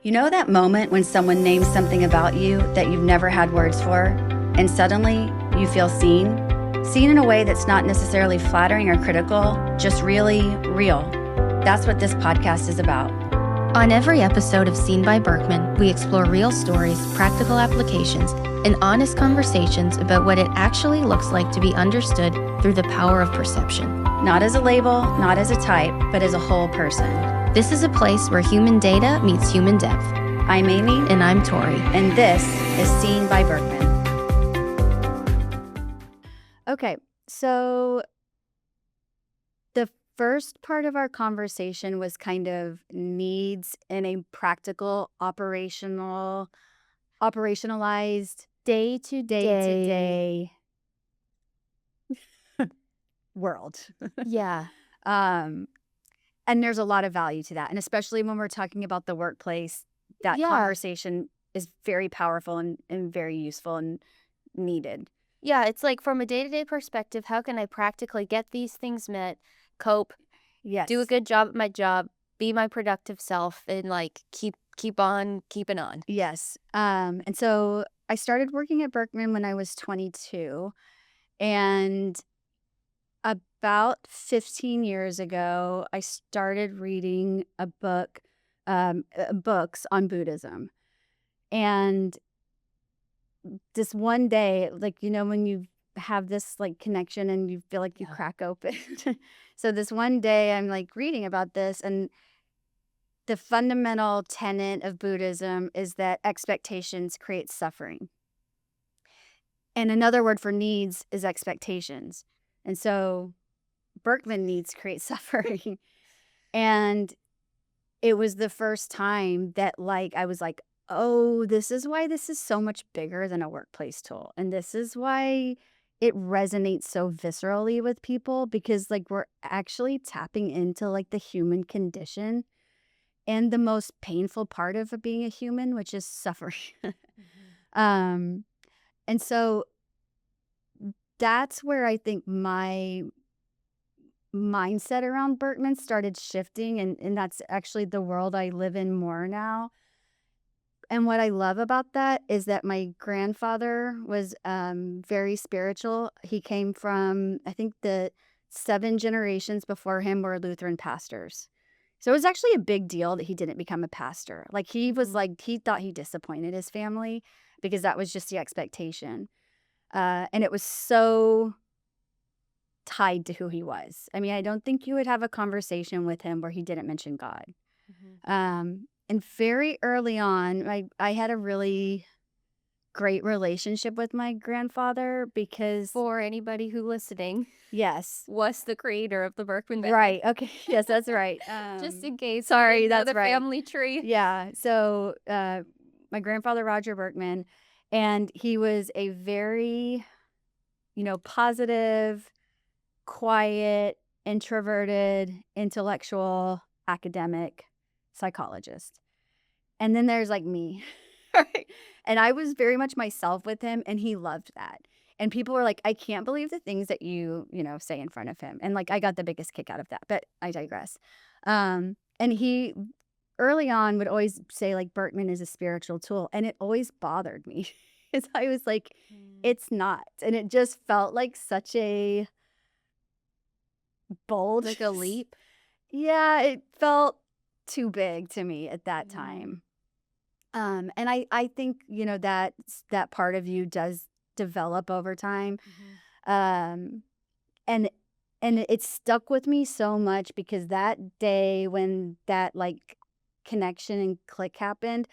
You know that moment when someone names something about you that you've never had words for, and suddenly you feel seen? Seen in a way that's not necessarily flattering or critical, just really real. That's what this podcast is about. On every episode of Seen by Birkman, we explore real stories, practical applications, and honest conversations about what it actually looks like to be understood through the power of perception. Not as a label, not as a type, but as a whole person. This is a place where human data meets human depth. I'm Amy. And I'm Torri. And this is Seen by Birkman. Okay, so the first part of our conversation was kind of needs in a practical, operationalized, day-to-day world. Yeah. And there's a lot of value to that. And especially when we're talking about the workplace, that conversation is very powerful and very useful and needed. Yeah, it's like from a day-to-day perspective, how can I practically get these things met, cope, do a good job at my job, be my productive self, and like keep on keeping on. Yes. And so I started working at Birkman when I was 22. And about 15 years ago, I started reading books on Buddhism. And this one day, like, you know, when you have this like connection and you feel like you crack open. So this one day I'm like reading about this, and the fundamental tenet of Buddhism is that expectations create suffering. And another word for needs is expectations. And so Birkman needs create suffering. And it was the first time that like I was like, oh, this is why this is so much bigger than a workplace tool. And this is why it resonates so viscerally with people, because like we're actually tapping into like the human condition and the most painful part of being a human, which is suffering. And so that's where I think my mindset around Birkman started shifting, and that's actually the world I live in more now. And what I love about that is that my grandfather was very spiritual. He came from, I think the 7 generations before him were Lutheran pastors. So it was actually a big deal that he didn't become a pastor. Like he was like, he thought he disappointed his family because that was just the expectation. And it was so tied to who he was. I mean, I don't think you would have a conversation with him where he didn't mention God. And very early on, I had a really great relationship with my grandfather because... For anybody who listening, yes, was the creator of the Birkman method. Right, okay, yes, that's right. Just in case. Sorry, that's the right. family tree. Yeah, so my grandfather, Roger Birkman, and he was a very, positive, quiet, introverted, intellectual, academic psychologist. And then there's like me. Right? And I was very much myself with him, and he loved that. And people were like, I can't believe the things that you say in front of him. And like, I got the biggest kick out of that, but I digress. And he early on would always say like Birkman is a spiritual tool. And it always bothered me. Because I was like, it's not. And it just felt like such a bold. Like a leap? Yeah, it felt too big to me at that time. And I think, that part of you does develop over time. And it stuck with me so much because that day when that like connection and click happened,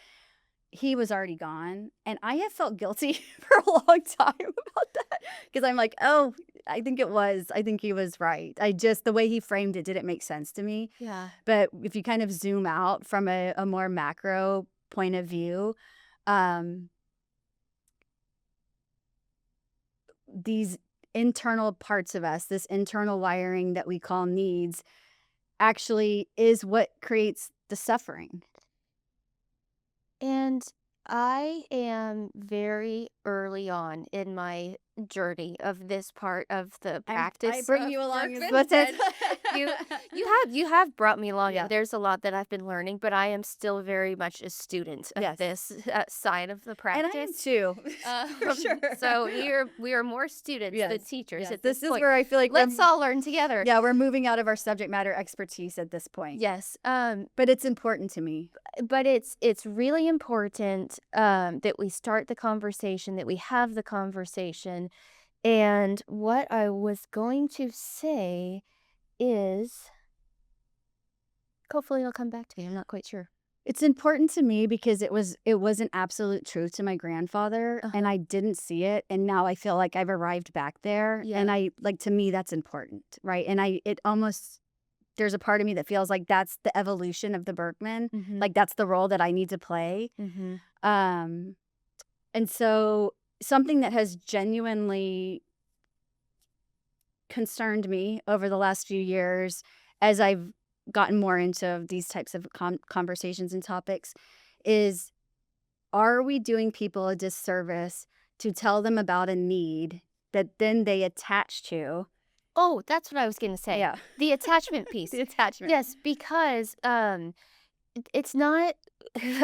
he was already gone. And I have felt guilty for a long time about that because I'm like, oh, I think he was right. The way he framed it didn't make sense to me. Yeah. But if you kind of zoom out from a more macro point of view, these internal parts of us, this internal wiring that we call needs, actually is what creates the suffering. And I am very early on in my journey of this part of the practice. I bring you along Birkman. with it. you have brought me along. Yeah. There's a lot that I've been learning, but I am still very much a student of Yes. this side of the And I am practice. too, for sure. So we are more students than Yes. teachers Yes. at This this is point. where I feel like Let's all learn together. yeah, we're moving out of our subject matter expertise at this point. Yes. But it's important to me. But it's really important that we start the conversation, that we have the conversation. And what I was going to say is, hopefully it'll come back to me. I'm not quite sure. It's important to me because it was an absolute truth to my grandfather, and I didn't see it, and now I feel like I've arrived back there, and Yeah. to me that's important, right? And it almost there's a part of me that feels like that's the evolution of the Birkman, like that's the role that I need to play. And so something that has genuinely concerned me over the last few years as I've gotten more into these types of conversations and topics is, are we doing people a disservice to tell them about a need that then they attach to? Oh, that's what I was going to say. Yeah. The attachment piece. The attachment. Yes, because it's not,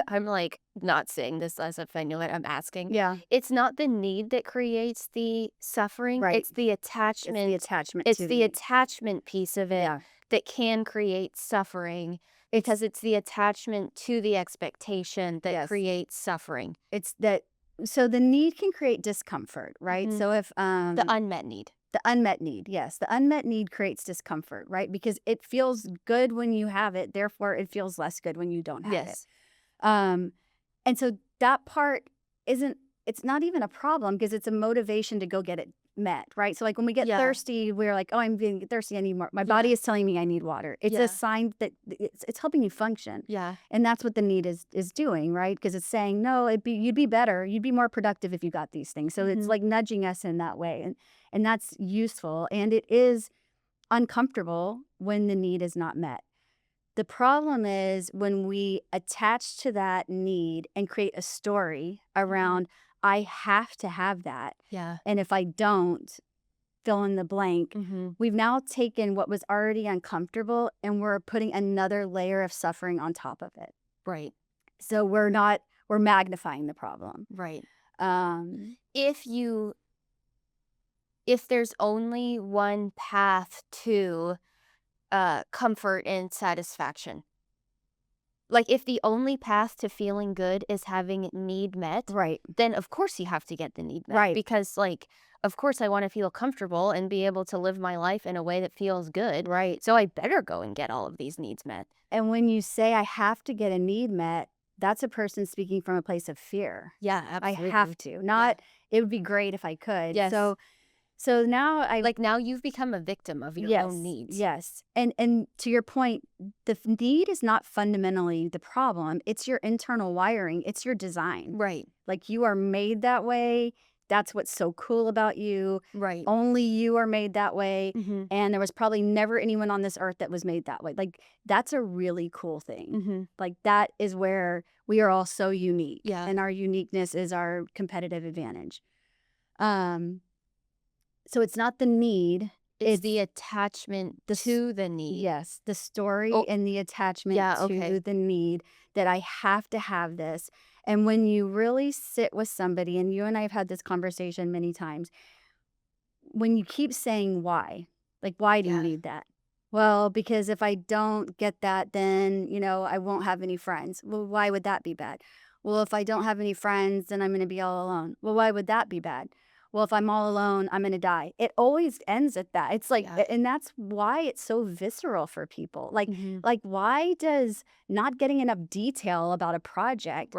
I'm like not saying this as if I know it, I'm asking. Yeah. It's not the need that creates the suffering. Right. It's the attachment. It's the attachment. It's to the attachment piece of it Yeah. that can create suffering, because it's the attachment to the expectation that Yes. creates suffering. It's that. So the need can create discomfort, right? So if The unmet need. the unmet need, yes, the unmet need creates discomfort, right? Because it feels good when you have it, therefore it feels less good when you don't have it. Yes. And so that part it's not even a problem because it's a motivation to go get it met, right? So like when we get Yeah. thirsty, we're like, oh, I'm getting thirsty, I need more. My body is telling me I need water. It's Yeah. a sign that it's helping you function. Yeah. And that's what the need is doing, right? Because it's saying, no, you'd be better, you'd be more productive if you got these things. So it's like nudging us in that way. And that's useful. And it is uncomfortable when the need is not met. The problem is when we attach to that need and create a story around, I have to have that. Yeah. And if I don't, fill in the blank, we've now taken what was already uncomfortable and we're putting another layer of suffering on top of it. Right. So we're magnifying the problem. Right. Um, If there's only one path to comfort and satisfaction, like if the only path to feeling good is having need met, right. then of course you have to get the need met. Right. Because like, of course I want to feel comfortable and be able to live my life in a way that feels good. Right. So I better go and get all of these needs met. And when you say I have to get a need met, that's a person speaking from a place of fear. Yeah, absolutely. I have to. Not, it would be great if I could. Yes. So now now you've become a victim of your own needs. Yes. And to your point, the need is not fundamentally the problem. It's your internal wiring. It's your design. Right. Like you are made that way. That's what's so cool about you. Right. Only you are made that way. And there was probably never anyone on this earth that was made that way. Like that's a really cool thing. Like that is where we are all so unique. Yeah. And our uniqueness is our competitive advantage. So it's not the need. It's the attachment to the need. Yes. The story and the attachment to the need that I have to have this. And when you really sit with somebody, and you and I have had this conversation many times, when you keep saying why, like, why do you need that? Well, because if I don't get that, then, I won't have any friends. Well, why would that be bad? Well, if I don't have any friends, then I'm going to be all alone. Well, why would that be bad? Well, if I'm all alone, I'm going to die. It always ends at that. It's like, and that's why it's so visceral for people. Like why does not getting enough detail about a project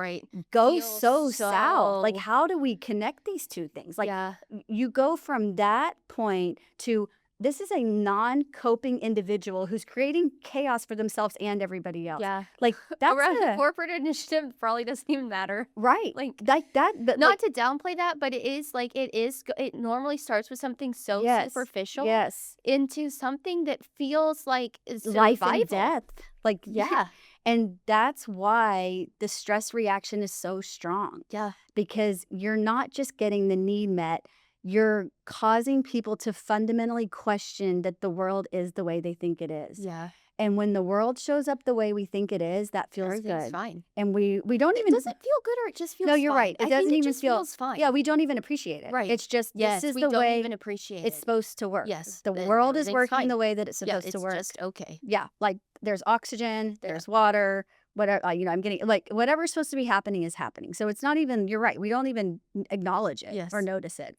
go so south? Like, how do we connect these two things? Like, you go from that point to, this is a non-coping individual who's creating chaos for themselves and everybody else. Yeah. Like, that's around a corporate initiative probably doesn't even matter. Right. Like that. But not to downplay that, but it normally starts with something so superficial. Yes. Into something that feels like life and death. Like, yeah. And that's why the stress reaction is so strong. Yeah. Because you're not just getting the need met. you're causing people to fundamentally question that the world is the way they think it is. Yeah. And when the world shows up the way we think it is, that feels Everything's good. fine. And we don't It even doesn't feel good, or it just feels No, you're fine. right. It I doesn't think it even just feel feels fine. Yeah, we don't even appreciate it. Right. It's just Yes, this is we the don't way even appreciate it's it. supposed to work. Yes, The then world is everything's working fine. the way that it's Yeah, supposed to it's work. just okay. Yeah, like there's oxygen, Yeah. there's water, whatever, I'm getting like whatever's supposed to be happening is happening. So it's not even, you're right, we don't even acknowledge it or Yes. notice it.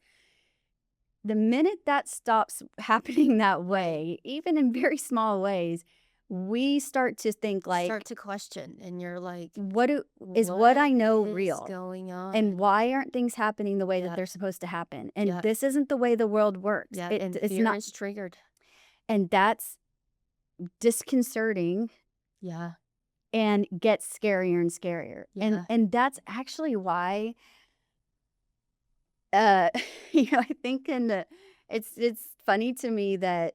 The minute that stops happening that way, even in very small ways, we start to think like, Start to question, and you're like, what I know is real? going on? And why aren't things happening the way Yeah. that they're supposed to happen? And Yeah. this isn't the way the world works. Yeah, and It's fear not, is triggered. and that's disconcerting Yeah. and gets scarier and scarier. Yeah. And that's actually why I think it's funny to me that,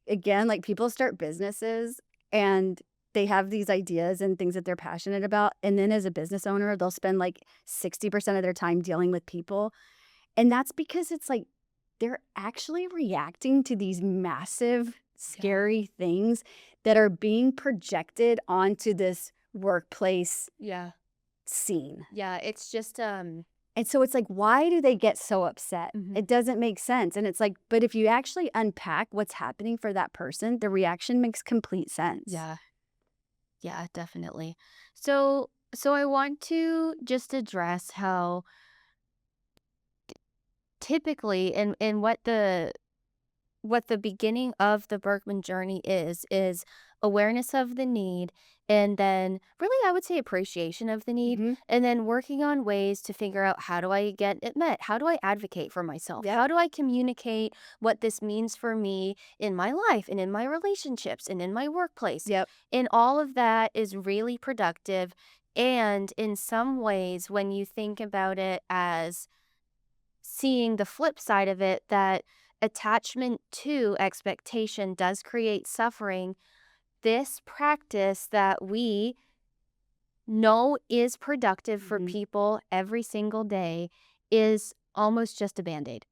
again, like people start businesses and they have these ideas and things that they're passionate about, and then as a business owner, they'll spend like 60% of their time dealing with people. And that's because it's like they're actually reacting to these massive, scary things that are being projected onto this workplace Yeah. scene. Yeah. It's just And so it's like, why do they get so upset? Mhm. It doesn't make sense. And it's like, but if you actually unpack what's happening for that person, the reaction makes complete sense. Yeah. Yeah, definitely. So I want to just address how typically, and what the beginning of the Birkman journey is awareness of the need, and then really I would say appreciation of the need, Mhm. and then working on ways to figure out, how do I get it met? How do I advocate for myself? Yep. How do I communicate what this means for me in my life and in my relationships and in my workplace? Yep. And all of that is really productive. And in some ways, when you think about it as seeing the flip side of it, that attachment to expectation does create suffering, this practice that we know is productive for Mhm. people every single day is almost just a Band-Aid.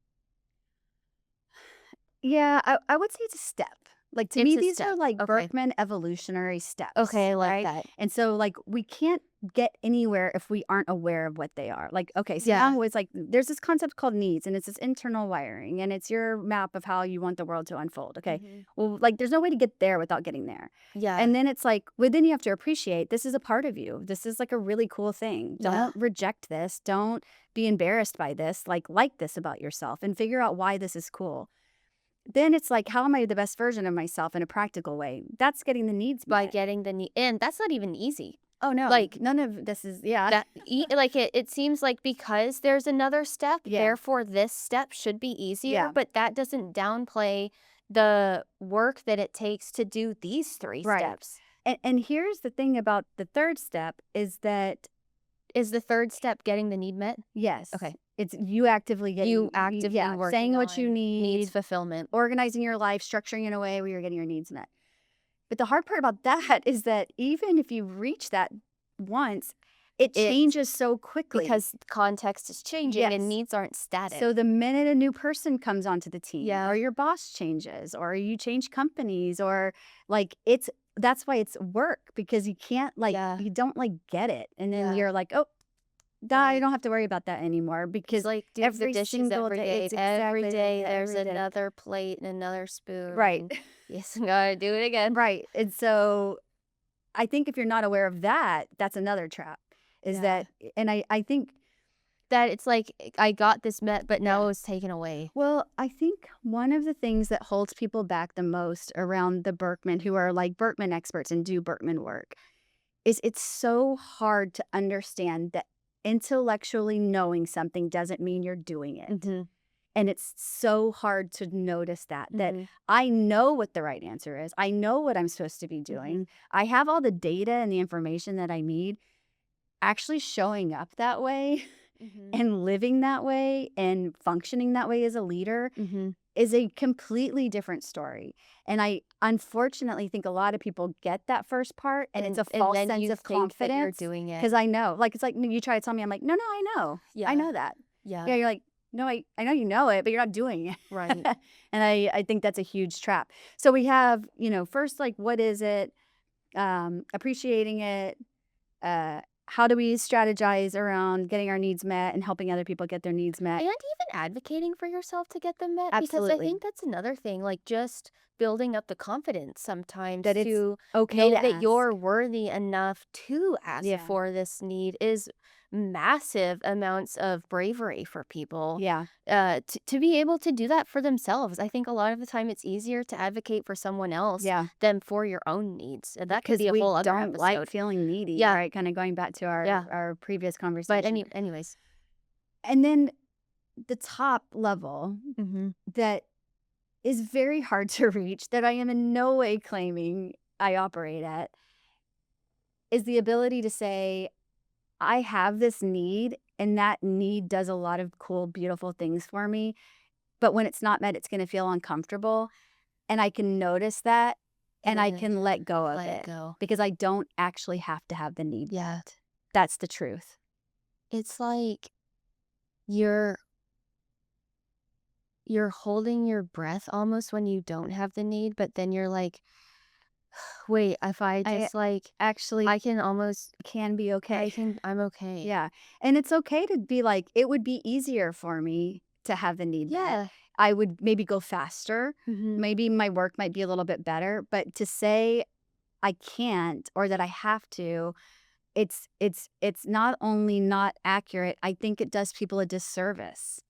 Yeah, I would say it's a step. Like to It's me, a these are step. like Okay. Berkman evolutionary steps. Okay, I like right? that. And so like we can't get anywhere if we aren't aware of what they are. Like, okay, so Yeah. now it's like there's this concept called needs, and it's this internal wiring, and it's your map of how you want the world to unfold. Okay. Mhm. Well, like there's no way to get there without getting there. Yeah. And then it's like, well, then you have to appreciate this is a part of you. This is like a really cool thing. Yeah. Don't reject this. Don't be embarrassed by this. Like this about yourself and figure out why this is cool. Then it's like, how am I the best version of myself in a practical way? That's getting the needs By met. getting the need, and that's not even easy. Oh, no. Like, none of this is, yeah. that like it seems like because there's another step, Yeah. therefore this step should be easier, Yeah. but that doesn't downplay the work that it takes to do these three Right. steps. And here's the thing about the third step is that, Is the third step getting the need met? yes. Okay. It's you actively getting, You actively working saying what you on need, needs fulfillment. organizing your life, structuring in a way where you're getting your needs met. But the hard part about that is that even if you reach that once, it changes so quickly. Because context is changing Yes. and needs aren't static. So the minute a new person comes onto the team, Yeah. or your boss changes, or you change companies, or like that's why it's work, because you can't Yeah. you don't get it, and then Yeah. you're like, oh, I don't have to worry about that anymore, because It's like doing every the dishes single every day, day. it's Every exactly day like there's every day. another plate and another spoon. Right. and yes, gotta do it again. Right. And so I think if you're not aware of that, that's another trap. Is Yeah. that, and I think, That it's like, I got this met, but now Yeah. it was taken away. well, I think one of the things that holds people back the most around the Berkman, who are like Berkman experts and do Berkman work, is it's so hard to understand that intellectually knowing something doesn't mean you're doing it. Mhm. And it's so hard to notice that Mhm. I know what the right answer is. I know what I'm supposed to be doing. I have all the data and the information that I need. Actually showing up that way Mhm. and living that way and functioning that way as a leader Mhm. is a completely different story. And I unfortunately think a lot of people get that first part, and it's a false then sense you of think that you're confidence. doing it. Because I know, like, it's like you try to tell me, I'm like, no, I know. Yeah. I know that. Yeah. Yeah, you're like, No, I know you know it, but you're not doing it. Right. And I think that's a huge trap. So we have, first, like, what is it? Appreciating it. How do we strategize around getting our needs met and helping other people get their needs met? And even advocating for yourself to get them met, because I Absolutely. think that's another thing, like, just building up the confidence sometimes That it's to okay know to that ask. you're worthy enough to ask Yeah. for this need is massive amounts of bravery for people, Yeah. to be able to do that for themselves. I think a lot of the time it's easier to advocate for someone else Yeah. than for your own needs, and that could Because be a we whole other don't like episode. feeling needy, Yeah, right? Kind of going back to yeah. our previous But conversation. anyways. And then the top level Mhm. that is very hard to reach, that I am in no way claiming I operate at, is the ability to say, I have this need, and that need does a lot of cool, beautiful things for me. But when it's not met, it's going to feel uncomfortable. And I can notice that, And and I then can let go of let it it go. because I don't actually have to have the need Yeah. met. That's the truth. It's like you're you're holding your breath almost when you don't have the need, but then you're like, "Wait, if I I just, like, actually I can almost can be okay. I'm okay." Yeah. And it's okay to be like, it would be easier for me to have the need met. Yeah. I would maybe go faster. Mhm. Maybe my work might be a little bit better, but to say I can't or that I have to, it's not only not accurate, I think it does people a disservice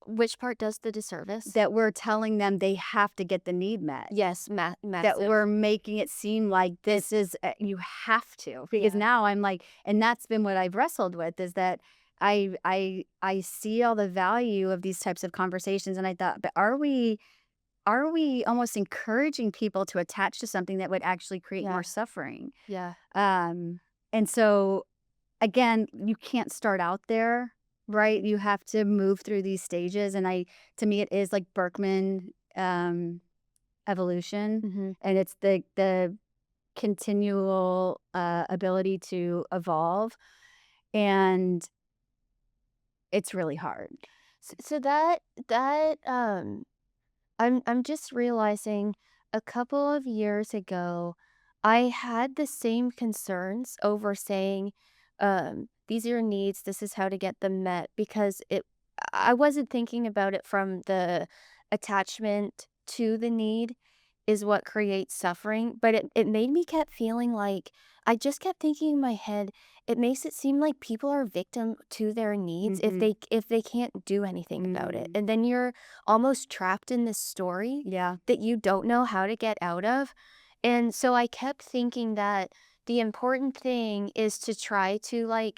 Which part does the disservice? that we're telling them they have to get the need met. Yes, That massive. we're making it seem like this is you have to, because Yeah. now I'm like, and that's been what I've wrestled with, is that I see all the value of these types of conversations, and I thought, but are we almost encouraging people to attach to something that would actually create more Yeah. suffering? Yeah. Um, and so again, you can't start out there, right? You have to move through these stages, and to me, it is like Birkman evolution, Mhm. and it's the continual ability to evolve, and it's really hard. So that I'm just realizing a couple of years ago, I had the same concerns over saying, these are your needs, this is how to get them met, because I wasn't thinking about it from the attachment to the need is what creates suffering, but it made me kept feeling like I just kept thinking in my head, it makes it seem like people are victim to their needs if Mhm. they can't do anything about it. Mm. And then you're almost trapped in this story Yeah. that you don't know how to get out of. And so I kept thinking that the important thing is to try to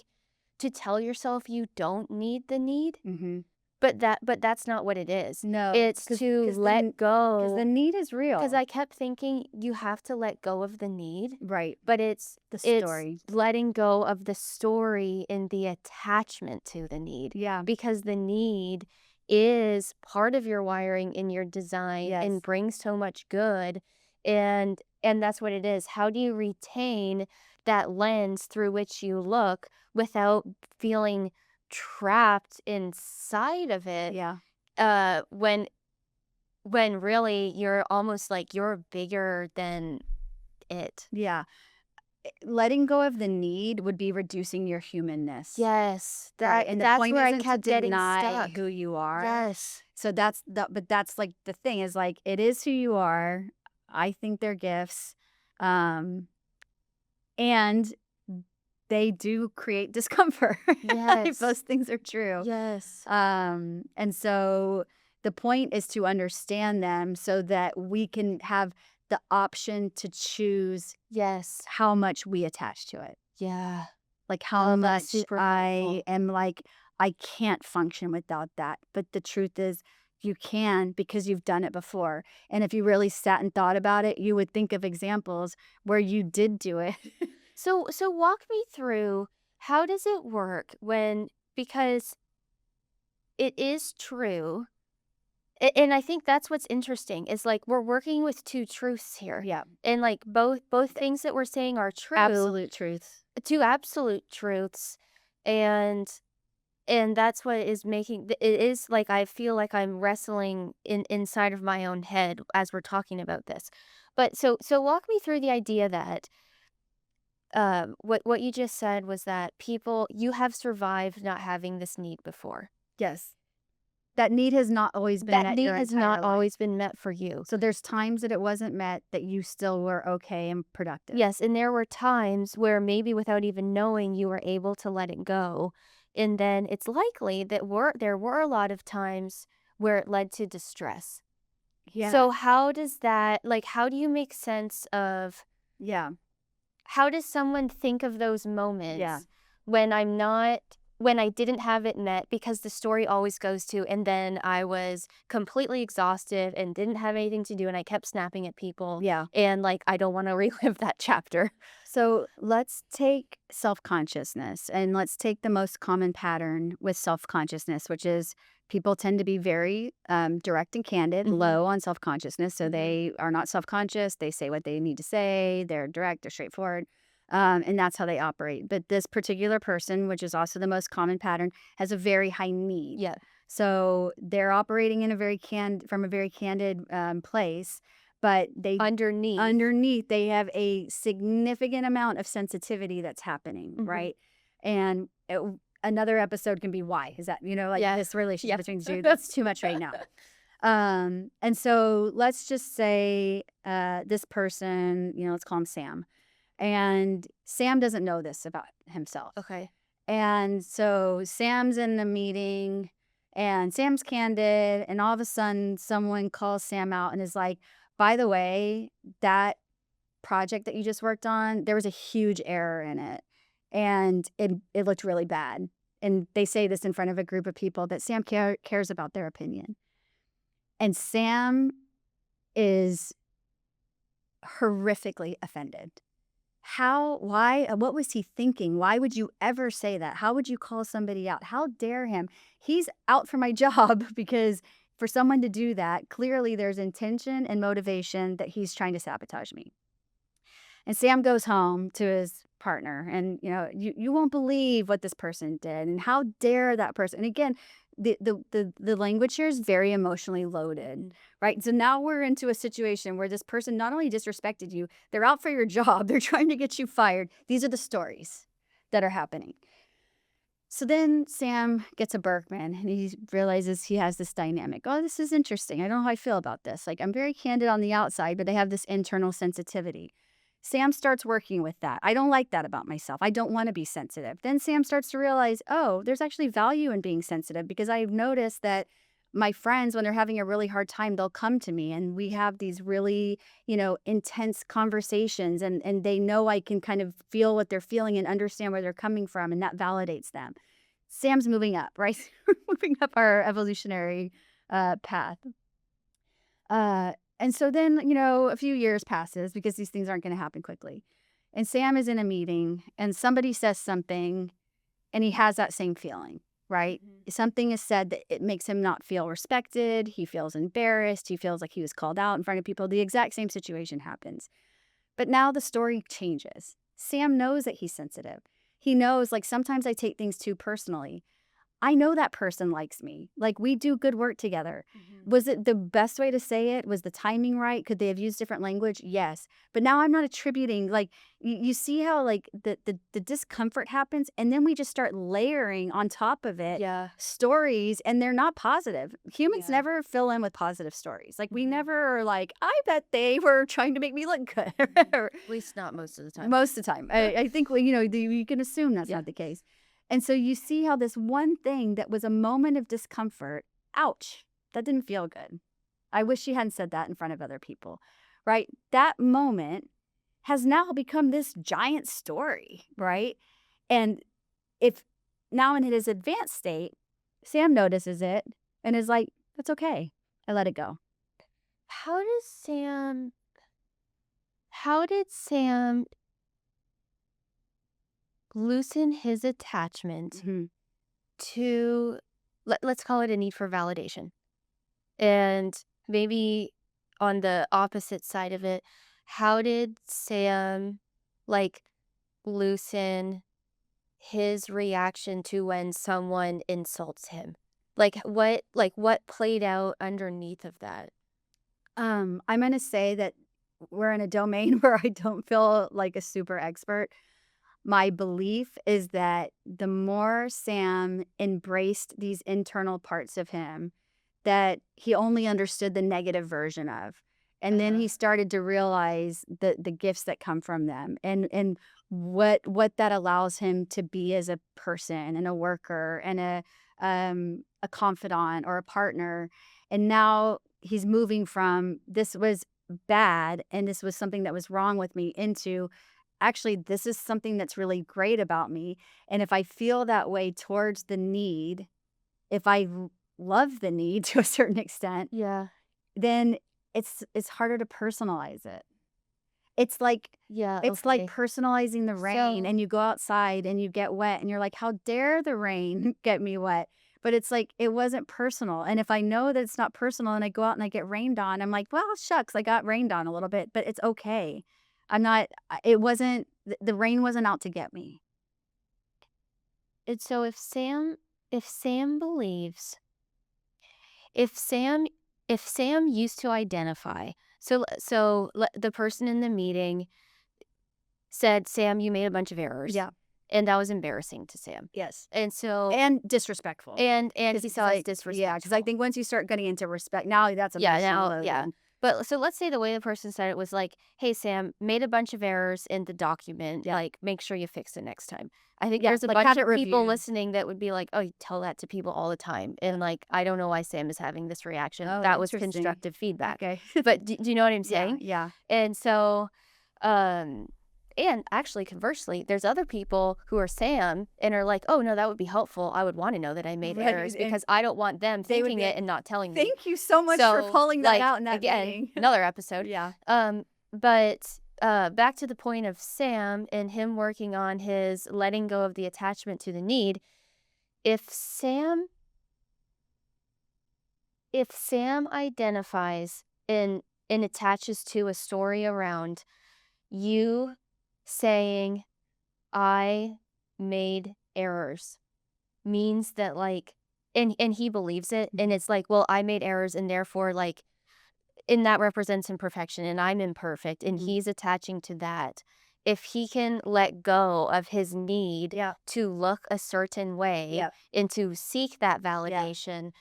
to tell yourself you don't need the need, Mhm. but that's not what it is. No, It's because to let the go, need is because real. I kept thinking you have to let go of the need, Right. but The it's story. letting go of the story and the attachment to the need, Yeah. because the need is part of your wiring in your design and Yes. brings so much good, and that's what it is. How do you retain that lens through which you look without feeling trapped inside of it, Yeah. uh when when really you're almost like you're bigger than it. Yeah. Letting go of the need would be reducing your humanness. Yes, Right, and the that's point where I isn't to kept getting deny stuck. who you are. Yes. So but that's, like, the thing is, like, it is who you are. I think they're gifts, um, and they do create discomfort. If Yes. those things are true. Yes. And so the point is to understand them so that we can have the option to choose Yes. how much we attach to it. Yeah. Like, how Oh, that's much super I helpful. am like, I can't function without that. But the truth is, you can, because you've done it before. And if you really sat and thought about it, you would think of examples where you did do it. So walk me through, how does it work when, because it is true, and I think that's what's interesting is, like, we're working with two truths here. Yeah. And, like, both th- things that we're saying are true, Absolute truth. two absolute truths, and And that's what is making it is like I feel like I'm wrestling inside of my own head as we're talking about this. But so walk me through the idea that what you just said was that people you have survived not having this need before. Yes. That need has not always been That met need your has entire not life. always been met for you. So there's times that it wasn't met that you still were okay and productive. Yes, and there were times where maybe without even knowing you were able to let it go. And then it's likely that there were a lot of times where it led to distress. Yeah. So how does that like how do you make sense of Yeah. how does someone think of those Yeah. moments when I'm not when I didn't have it met because the story always goes to and then I was completely exhausted and didn't have anything to do and I kept snapping at people Yeah. and like I don't want to relive that chapter. So let's take self consciousness and let's take the most common pattern with self consciousness, which is people tend to be very direct and candid, Mhm. low on self consciousness. So Mhm. they are not self conscious. They say what they need to say, they're direct, they're straightforward. And that's how they operate. But this particular person, which is also the most common pattern, has a very high need. Yeah. So they're operating in a from a very candid place, but underneath they have a significant amount of sensitivity that's happening, Mhm. right? And another episode can be why is that like Yeah. this relationship Yeah. between the two, that's too much right now. And so let's just say this person, let's call him Sam, and Sam doesn't know this about himself. Okay. And so Sam's in the meeting and Sam's candid, and all of a sudden someone calls Sam out and is like, by the way, that project that you just worked on, there was a huge error in it. And it looked really bad. And they say this in front of a group of people that Sam cares about their opinion. And Sam is horrifically offended. How, why, what was he thinking? Why would you ever say that? How would you call somebody out? How dare him? He's out for my job because for someone to do that, clearly there's intention and motivation that he's trying to sabotage me. And Sam goes home to his partner and you won't believe what this person did and how dare that person. And again, the language here is very emotionally loaded, right? So now we're into a situation where this person not only disrespected you, they're out for your job, they're trying to get you fired. These are the stories that are happening. So then Sam gets a Birkman and he realizes he has this dynamic. Oh, this is interesting. I don't know how I feel about this. Like, I'm very candid on the outside, but I have this internal sensitivity. Sam starts working with that. I don't like that about myself. I don't want to be sensitive. Then Sam starts to realize, oh, there's actually value in being sensitive because I've noticed that my friends, when they're having a really hard time, they'll come to me and we have these really, intense conversations and they know I can kind of feel what they're feeling and understand where they're coming from, and that validates them. Sam's moving up, right? Moving up our evolutionary path. And so then, a few years passes because these things aren't going to happen quickly. And Sam is in a meeting and somebody says something and he has that same feeling, right? Something is said that it makes him not feel respected. He feels embarrassed. He feels like he was called out in front of people. The exact same situation happens. But now the story changes. Sam knows that he's sensitive. He knows, like, sometimes I take things too personally. I know that person likes me. Like, we do good work together. Was it the best way to say it? Was the timing right? Could they have used different language? Yes. But now I'm not attributing, like, you see how, like, the discomfort happens, and then we just start layering on top of it Yeah. stories, and they're not positive. Humans Yeah. never fill in with positive stories. Like, we never are like, I bet they were trying to make me look good. At least not most of the time. Most of the time. I think, well, you can assume that's Yeah. not the case. And so you see how this one thing that was a moment of discomfort, ouch, that didn't feel good. I wish she hadn't said that in front of other people, right? That moment has now become this giant story, right? And if now in his advanced state, Sam notices it and is like, that's okay. I let it go. How did Sam loosen his attachment to let's call it a need for validation? And maybe on the opposite side of it, how did Sam like loosen his reaction to when someone insults him? What played out underneath of that? I'm gonna say that we're in a domain where I don't feel like a super expert. My belief is that the more Sam embraced these internal parts of him that he only understood the negative version of, and then Uh-huh. he started to realize the gifts that come from them, and what that allows him to be as a person and a worker and a confidant or a partner. And now he's moving from this was bad and this was something that was wrong with me into actually this is something that's really great about me. And if I feel that way towards the need, if I love the need to a certain extent, Yeah. then it's harder to personalize it. It's like Yeah, it's like okay. personalizing the rain, So and you go outside and you get wet and you're like, "How dare the rain get me wet?" But it's like it wasn't personal. And if I know that it's not personal and I go out and I get rained on, I'm like, "Well, shucks, I got rained on a little bit, but it's okay." I'm not it wasn't the rain wasn't out to get me. and so if Sam believes if Sam if Sam used to identify the person in the meeting said, "Sam, you made a bunch of errors," Yeah. and that was embarrassing to Sam. Yes. And so And disrespectful. and he Because saw as I yeah, because I disrespectful. think once you start getting into respect, now that's a Yeah, personal now yeah. loading. But so let's say the way the person said it was like, "Hey, Sam, made a bunch of errors in the document. Yeah. Like, make sure you fix it next time." I think Yeah, there's a like, bunch have it of people reviewed. listening that would be like, "Oh, you tell that to people all the time." Yeah. And like, I don't know why Sam is having this reaction. Oh, That was interesting. constructive feedback. Okay. But do you know what I'm Yeah, saying? yeah. And so, um, and actually, conversely, there's other people who are Sam and are like, "Oh, no, that would be helpful. I would want to know that I made Right, errors and because I don't want them they would thinking be it like, and not telling me." "Thank you so much for So, pulling that like, out in that again, meeting." another episode. Yeah. But back to the point of Sam and him working on his letting go of the attachment to the need. If Sam if Sam identifies and attaches to a story around you saying, "I made errors," means that, like, and he believes it, and Mhm. it's like, "Well, I made errors, and therefore, like, and that represents imperfection, and I'm imperfect," and Mhm. he's attaching to that. If he can let go of his need Yeah, to look a certain way yeah, and to seek that yeah. validation,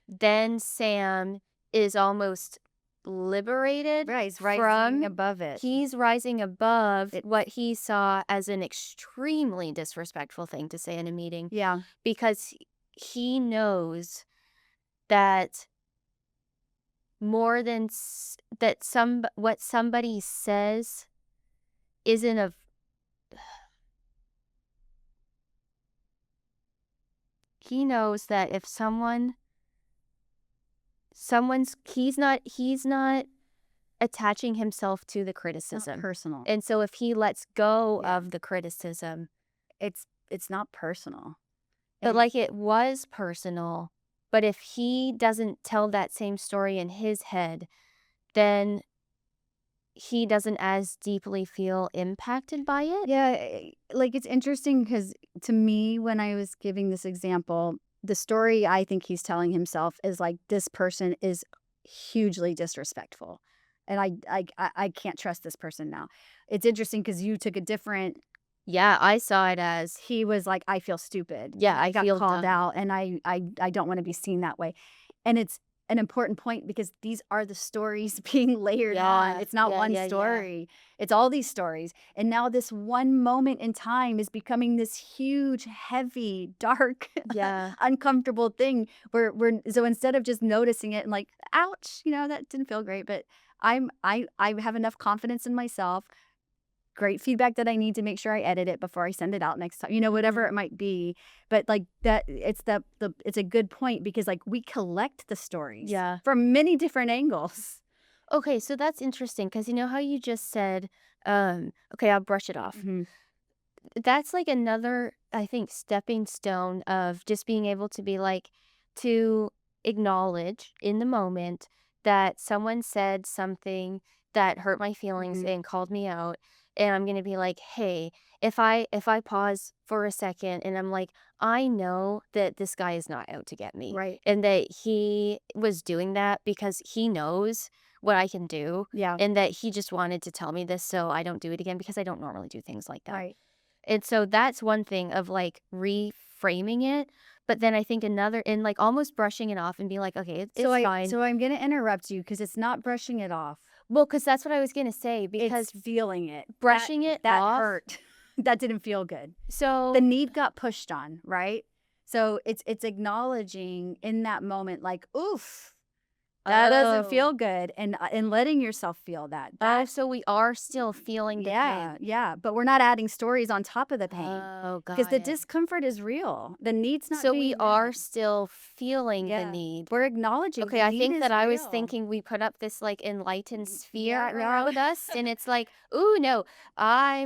then Sam is almost liberated Right, he's rising from above it. he's rising above It's what he saw as an extremely disrespectful thing to say in a meeting yeah. because he knows that more than that what somebody says isn't of he knows that if someone's he's not attaching himself to the It's not criticism. personal. And so if he lets go Yeah. of the criticism, It's not personal. but And like it was personal, but if he doesn't tell that same story in his head, then he doesn't as deeply feel impacted by it. yeah, like, it's interesting because to me, when I was giving this example, the story I think he's telling himself is, like, this person is hugely disrespectful, and I can't trust this person now. It's interesting because you took a different Yeah, I saw it as, he was like, "I feel stupid, yeah, and I I got feel called dumb. out, and I don't wanna be seen that way." And it's an important point because these are the stories being layered on. Yeah, It's not yeah, one yeah, yeah. story. It's all these stories. And now this one moment in time is becoming this huge, heavy, dark, Yeah. uncomfortable thing where we're so instead of just noticing it and like, "Ouch," that didn't feel great, but I have enough confidence in myself, great feedback that I need to make sure I edit it before I send it out next time, whatever Mhm. it might be. But like that, it's it's a good point because like we collect the stories Yeah. from many different angles. Okay, so that's interesting because you know how you just said, okay, I'll brush it off. Mhm. That's like another, I think, stepping stone of just being able to be like, to acknowledge in the moment that someone said something that hurt my feelings Mhm. and called me out. and I'm gonna be like, "Hey, if I pause for a second and I'm like, I know that this guy is not out to get me Right. and that he was doing that because he knows what I can do Yeah. and that he just wanted to tell me this so I don't do it again because I don't normally do things like that." Right. And so that's one thing of, like, reframing it, but then I think another and, like, almost brushing it off and being like, "Okay, it's fine." So I'm gonna interrupt you because it's not brushing it off. Well, because that's what I was gonna say It's because feeling it. brushing it That off hurt. That didn't feel good. The so need got pushed on, right? So it's acknowledging in that moment, like, oof, that doesn't Oh. feel good, and letting yourself feel that. Oh, so we are still feeling the Yeah, pain. yeah, but we're not adding stories on top of the pain Oh, because got the it. discomfort is real. The need's not So we being are met. still feeling the Yeah, need. we're acknowledging Okay, the I need think that is I was real. thinking we put up this, like, enlightened sphere Yeah, no. around us, and it's like, "Ooh, no, I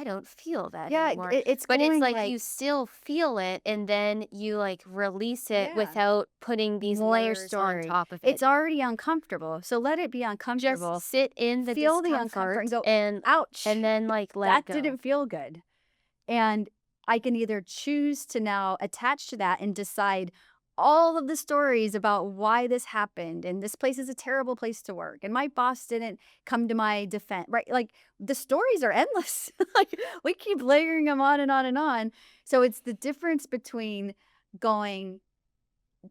don't feel that Yeah, anymore." it's But it's going like you like still feel it, and then you, like, release it yeah. without putting these More layers on story. top of it. It's already uncomfortable, so let it be Just uncomfortable. sit in the Feel the uncomfort and discomfort go, and "Ouch, then, like, let it that go. didn't feel good." And I can either choose to now attach to that and decide all of the stories about why this happened, and this place is a terrible place to work, and my boss didn't come to my defense, right? Like, the stories are endless. Like, we keep layering them on and on and on. So it's the difference between going,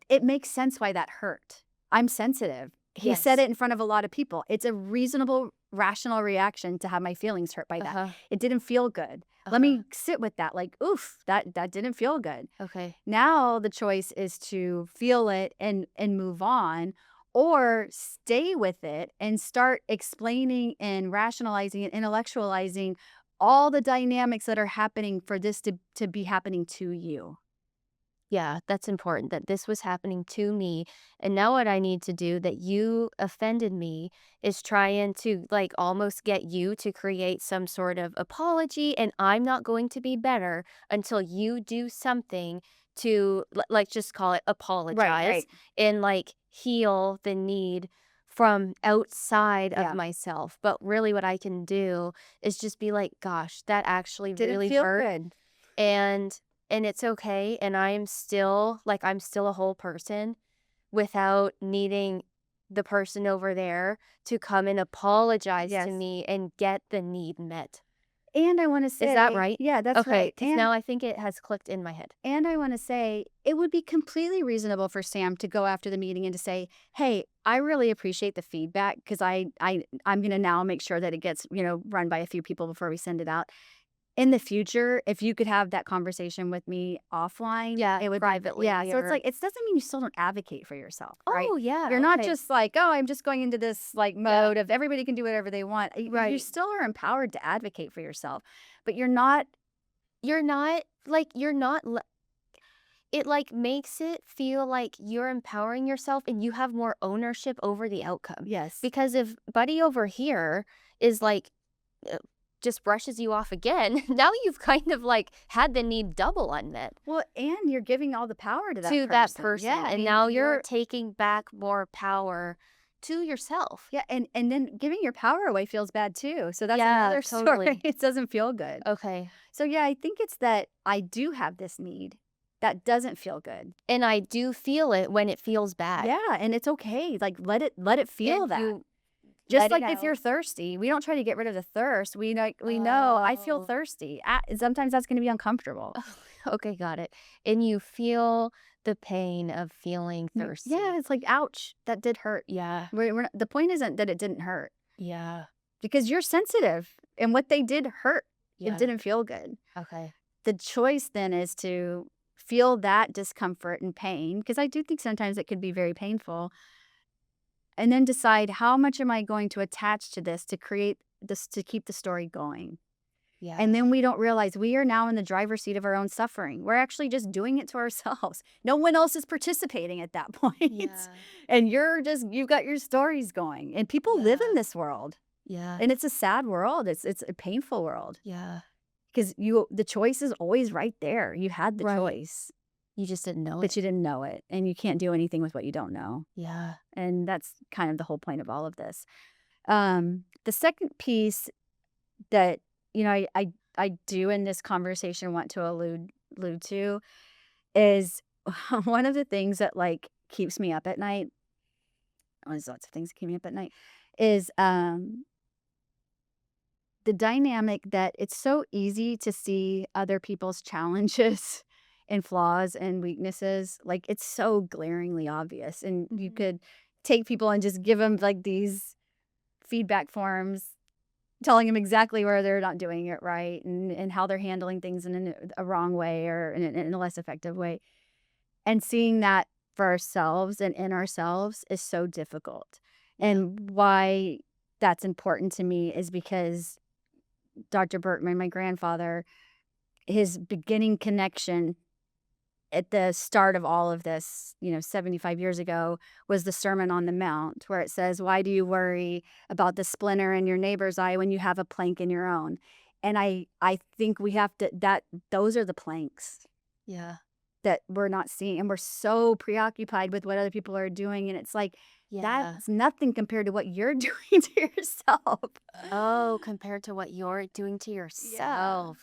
it makes sense why that hurt. I'm sensitive. He said Yes. it in front of a lot of people. It's a reasonable, rational reaction to have my feelings hurt by that. Uh-huh, It didn't feel good. Let uh-huh. me sit with that. Like, oof, that didn't feel good. Okay. Now the choice is to feel it and move on, or stay with it and start explaining and rationalizing and intellectualizing all the dynamics that are happening for this to be happening to you. Yeah, that's important that this was happening to me. And now what I need to do that you offended me is trying to like almost get you to create some sort of apology. And I'm not going to be better until you do something to like just call it Right, apologize right. and like heal the need from outside of Yeah. myself. But really what I can do is just be like, gosh, that actually Didn't really feel hurt good. and it's okay, and I'm still a whole person without needing the person over there to come and apologize to Yes. me and get the need met. And I wanna Is that say right? yeah, that's Okay, right. because now I think it has clicked in my head. And I wanna say it would be completely reasonable for Sam to go after the meeting and to say, "Hey, I really appreciate the feedback because I'm gonna now make sure that it gets, run by a few people before we send it out. In the future, if you could have that conversation with me offline, Yeah, it would be yeah, privately so it's or like it doesn't mean you still don't advocate for yourself, right? Oh, yeah, You're not okay. just like, "Oh, I'm just going into this, like, Yeah, mode of everybody can do whatever they want." You right. still are empowered to advocate for yourself, but you're not You're not it, like, makes it feel like you're empowering yourself and you have more ownership over the outcome. yes. Because if buddy over here is, like, uh, just brushes you off again, now you've kind of, like, had the need double unmet Well, and you're giving all the power to that to that person. Yeah, person, I and mean, now you're you're taking back more power to yourself. yeah, and then giving your power away feels bad too. So that's Yeah, another story. totally. It doesn't feel good. Okay. So yeah, I think it's that I do have this need that doesn't feel good. And I do feel it when it feels bad, Yeah, and it's okay. Like let it feel and that. you Just let it like if you're out. thirsty, we don't try to get rid of the thirst. We know I feel Oh. thirsty. Sometimes that's going to be uncomfortable. Okay, got it. And you feel the pain of feeling Yeah, thirsty. it's like ouch, that did hurt. Yeah, The point isn't that it didn't hurt yeah, because you're sensitive and what they did hurt. It yeah. didn't feel good. Okay. The choice then is to feel that discomfort and pain, because I do think sometimes it could be very painful, and then decide how much am I going to attach to this to create this to keep the story going. And Yeah, then we don't realize we are now in the driver's seat of our own suffering. We're actually just doing it to ourselves. No one else is participating at that point. yeah, And you've got your stories going. And people live in yeah, this world. yeah, And it's a sad world. It's a painful world yeah. because the choice is always right there. You had the Right. choice, You just didn't know but it. you didn't know it. And you can't do anything with what you don't know. Yeah. And that's kind of the whole point of all of this. The second piece that, you know, I do in this conversation want to allude to is one of the things that, like, keeps me up at night, well, there's lots of things that keep me up at night, is, the dynamic that it's so easy to see other people's challenges and flaws and weaknesses. Like, it's so glaringly obvious, and you Mhm. could take people and just give them, like, these feedback forms telling them exactly where they're not doing it right and how they're handling things in a wrong way or in a less effective way. And seeing that for ourselves and in ourselves is so difficult. Yeah. And why that's important to me is because Dr. Birkman, my grandfather, his beginning connection at the start of all of this, 75 years ago, was the Sermon on the Mount, where it says, "Why do you worry about the splinter in your neighbor's eye when you have a plank in your own?" And I think we have to that those are the planks Yeah. that we're not seeing, and we're so preoccupied with what other people are doing, and it's like, Yeah. that's nothing compared to what you're doing to yourself. Oh, compared to what you're doing to Yeah. yourself.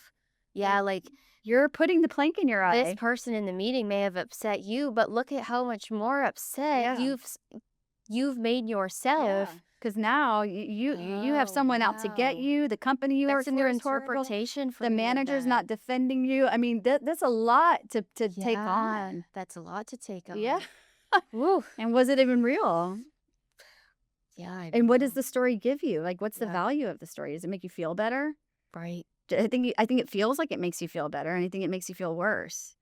Yeah, Like, like you're putting the plank in your this eye. person in the meeting may have upset you, but look at how much more upset Yeah. you've made Yeah, yourself. because now you have Oh, someone out to get wow. you, the company you work That's a new for is horrible, interpretation for the me of manager's that. not defending you. I mean, that's a lot to take Yeah, on. that's a lot to take Yeah. on. Woo. And was it even real? Yeah, I And what does know. the story give you? Like, what's the Yeah, value of the story? Does it make you feel better? right. I think it feels like it makes you feel better, and I think it makes you feel worse.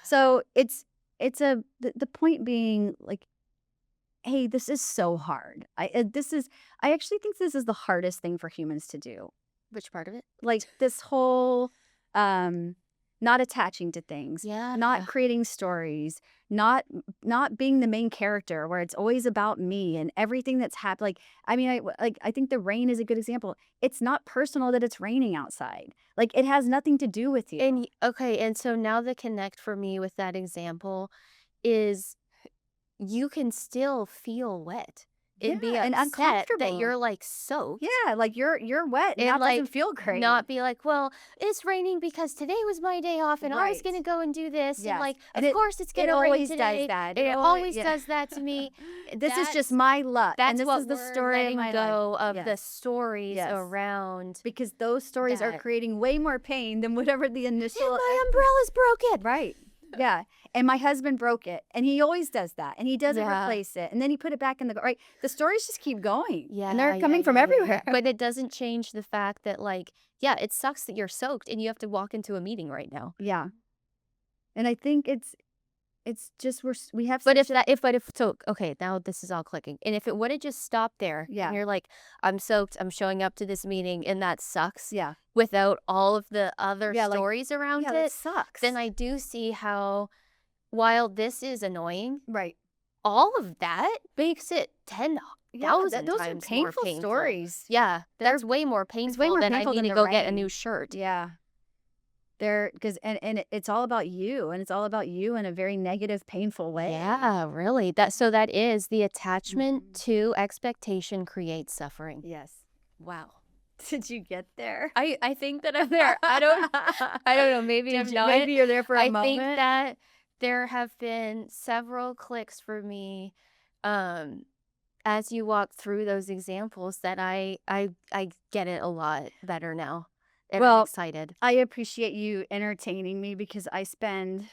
So, the point being, like, hey, this is so hard. I actually think this is the hardest thing for humans to do. Which part of it? Like, this whole, um, not attaching to things, Yeah. not creating stories, not being the main character where it's always about me and everything that's happened. Like, I mean, I think the rain is a good example. It's not personal that it's raining outside. Like, it has nothing to do with you. Okay, and so now the connect for me with that example is you can still feel wet Yeah, and be and upset that uncomfortable. you're like soaked Yeah, like, you're wet, and and that doesn't like feel great. not be like, well, it's raining because today was my day off and I was Right. going to go and do this. And Yes, like, and of course it's it going to rain always does today. that. And It it always always yeah. does that to me. This is just That's my luck, and that's this is what the we're story of letting my life. go of the Yes, stories yes, around because those stories are that. creating way more pain than whatever the And initial my umbrella's broken. right. Yeah, and my husband broke it, and he always does that, and he doesn't Yeah. replace it, and then he put it back in the right. The stories just keep going, and Yeah, they're yeah, coming from yeah, yeah. everywhere. But it doesn't change the fact that, like, yeah, it sucks that you're soaked and you have to walk into a meeting right now. Yeah, and I think it's just we have But such if a that if but if so okay, now this is all clicking. And if it would've just stopped there and yeah, you're like, "I'm soaked, I'm showing up to this meeting," and that sucks yeah, without all of the other yeah, like stories around yeah, that it, then sucks. I do see how, while this is annoying, Right. all of that makes it Yeah, 10,000 those are times more painful painful. stories. Yeah, They're that's way more It's way painful more than I painful need than to the go get a new rain. shirt. Yeah. They're because it's all about you, and it's all about you in a very negative, painful way. Yeah, really. That is the attachment Mhm. to expectation creates suffering. Yes. Wow. Did you get there? I think that I'm there. I don't know, maybe I'm not. Maybe you're there for a I think moment? that there have been several clicks for me um as you walk through those examples that I get it a lot better now. And I'm Well, excited. I appreciate you entertaining me because I spend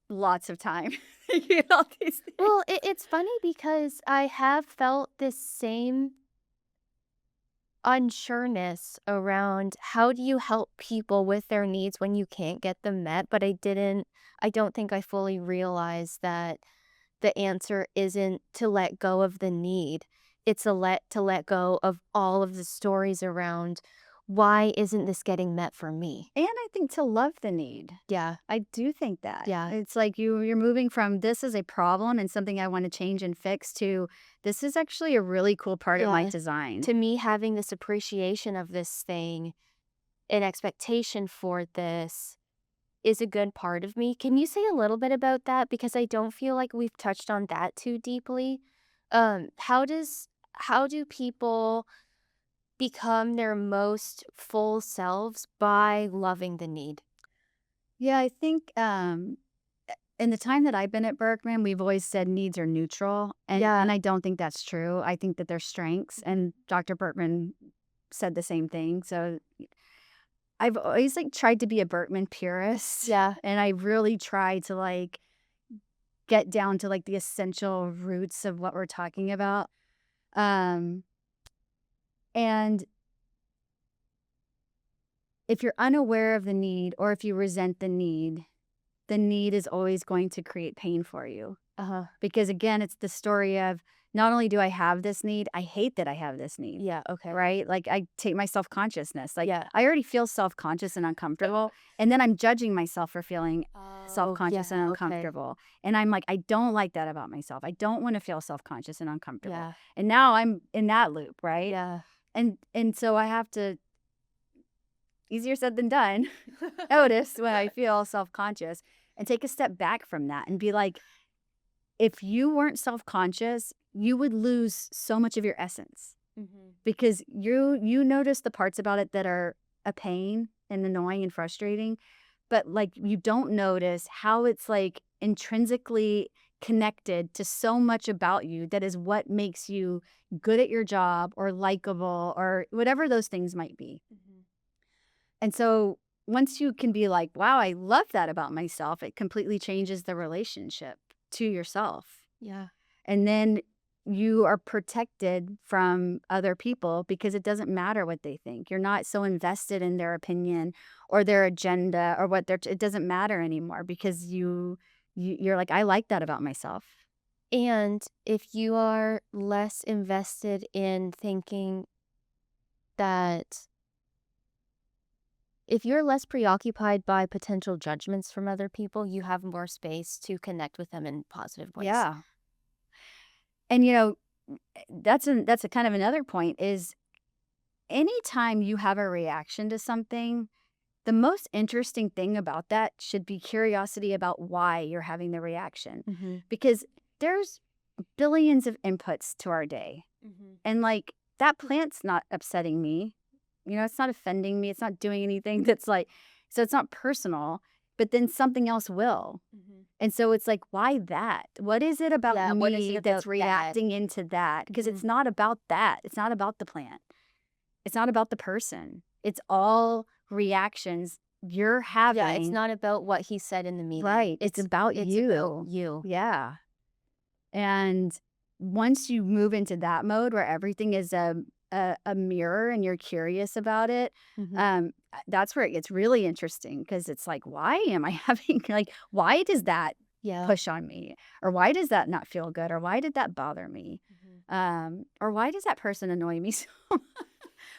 lots of time thinking about these things. Well, it's funny because I have felt this same unsureness around how do you help people with their needs when you can't get them met, but I don't think I fully realized that the answer isn't to let go of the need. It's to let go of all of the stories around why isn't this getting met for me? And I think to love the need. Yeah. I do think that. Yeah. It's like you're moving from this is a problem and something I want to change and fix to this is actually a really cool part of my Yeah. design. To me, having this appreciation of this thing, an expectation for this is a good part of me. Can you say a little bit about that? Because I don't feel like we've touched on that too deeply. How do people become their most full selves by loving the need. Yeah, I think in the time that I've been at Berkman, we've always said needs are neutral, and Yeah. I don't think that's true. I think that they're strengths, and Dr. Berkman said the same thing. So I've always like tried to be a Berkman purist, Yeah. and I really try to like get down to like the essential roots of what we're talking about. Um, and if you're unaware of the need, or if you resent the need is always going to create pain for you. Uh-huh. Because again, it's the story of not only do I have this need, I hate that I have this need. Yeah, okay. Right? Like I take my self consciousness. Like Yeah. I already feel self conscious and uncomfortable. And then I'm judging myself for feeling self Oh, conscious and yeah, okay. uncomfortable. And I'm like, I don't like that about myself. I don't want to feel self conscious and uncomfortable. Yeah. And now I'm in that loop, right? Yeah. And so I have to, easier said than done, notice when I feel self conscious and take a step back from that and be like, if you weren't self conscious, you would lose so much of your essence because you notice the parts about it that are a pain and annoying and frustrating, but like you don't notice how it's like intrinsically connected to so much about you that is what makes you good at your job or likable or whatever those things might be. And so once you can be like, wow, I love that about myself, it completely changes the relationship to yourself. Yeah. And then you are protected from other people because it doesn't matter what they think. You're not so invested in their opinion or their agenda or what they're, it doesn't matter anymore because you're like, I like that about myself. And if you are less invested in thinking that if you're less preoccupied by potential judgments from other people, you have more space to connect with them in positive ways. Yeah. And you know, that's a kind of another point is anytime you have a reaction to something, the most interesting thing about that should be curiosity about why you're having the reaction. Because there's billions of inputs to our day. And like that plant's not upsetting me. You know, it's not offending me. It's not doing anything that's like, so it's not personal, but then something else will. And so it's like, why that? What is it about Yeah, what is me it that's about that? reacting into that? Because it's not about that. It's not about the plant. It's not about the person. It's all reactions you're having. Yeah, it's not about what he said in the meeting. Right. It's about It's you. about you. Yeah. And once you move into that mode where everything is a mirror and you're curious about it, that's where it gets really interesting because it's like, why am I having, like, why does that Yeah. push on me? Or why does that not feel good? Or why did that bother me? Or why does that person annoy me so much?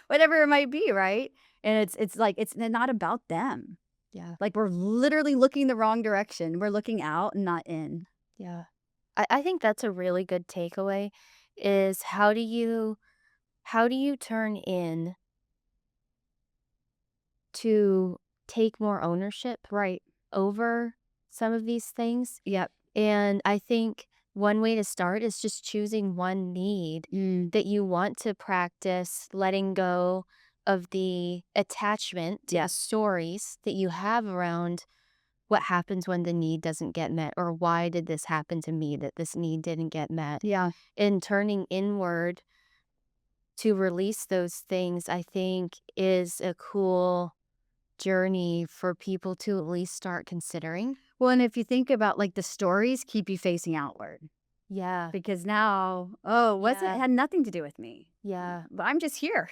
Whatever it might be, right? And it's like, it's not about them. Yeah. Like we're literally looking the wrong direction. We're looking out and not in. Yeah. I think that's a really good takeaway is how do you turn in to take more ownership Right. over some of these things? Yep. And I think one way to start is just choosing one need that you want to practice letting go of the attachment to the stories that you have around what happens when the need doesn't get met, or why did this happen to me that this need didn't get met. Yeah. And turning inward to release those things, I think, is a cool journey for people to at least start considering. Well, and if you think about like the stories keep you facing outward Yeah. because now, it had nothing to do with me. Yeah. But I'm just here.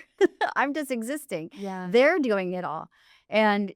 I'm just existing. Yeah. They're doing it all. And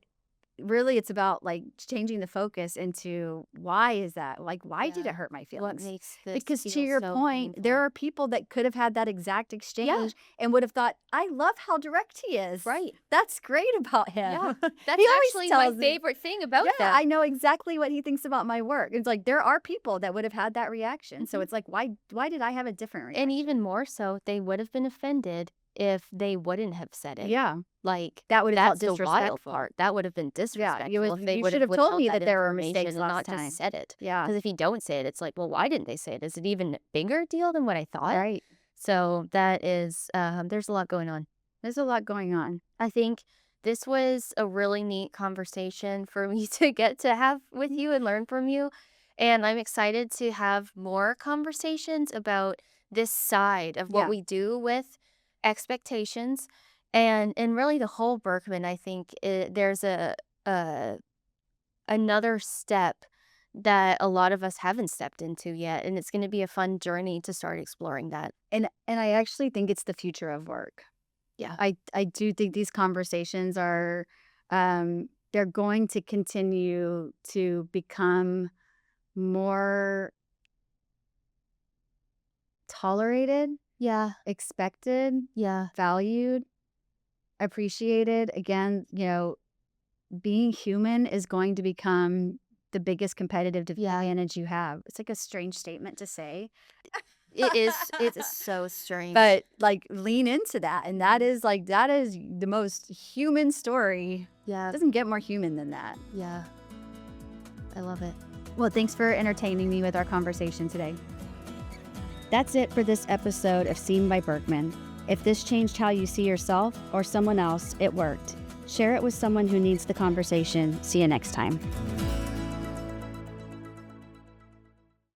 really it's about like changing the focus into why is that? Like, why did it hurt my What feelings? makes this Because to feel your so point, there painful? are people that could have had that exact exchange and would have thought, I love how direct he is. Right. That's great about him. Yeah. That's He always actually my tells me- favorite thing about Yeah, them. I know exactly what he thinks about my work. It's like there are people that would have had that reaction. So it's like, why did I have a different reaction? And even more so, they would have been offended if they wouldn't have said it. Yeah. Like, That would have that's felt the wild disrespectful. part. That would have been disrespectful if they you would should have have told me withheld that there were information mistakes and last not time. just said it. Yeah. Because if you don't say it, it's like, well, why didn't they say it? Is it even a bigger deal than what I thought? Right. So that is, there's a lot going on. There's a lot going on. I think this was a really neat conversation for me to get to have with you and learn from you. And I'm excited to have more conversations about this side of what Yeah. we do with expectations. And really the whole Berkman, I think there's a another step that a lot of us haven't stepped into yet. And it's going to be a fun journey to start exploring that. And I actually think it's the future of work. Yeah. I do think these conversations are they're going to continue to become more tolerated, Yeah. expected, Yeah. valued, appreciated. Again, being human is going to become the biggest competitive Yeah. advantage you have. It's like a strange statement to say. It is so strange. But like lean into that. And that is the most human story. Yeah. It doesn't get more human than that. Yeah. I love it. Well, thanks for entertaining me with our conversation today. That's it for this episode of Seen by Birkman. If this changed how you see yourself or someone else, it worked. Share it with someone who needs the conversation. See you next time.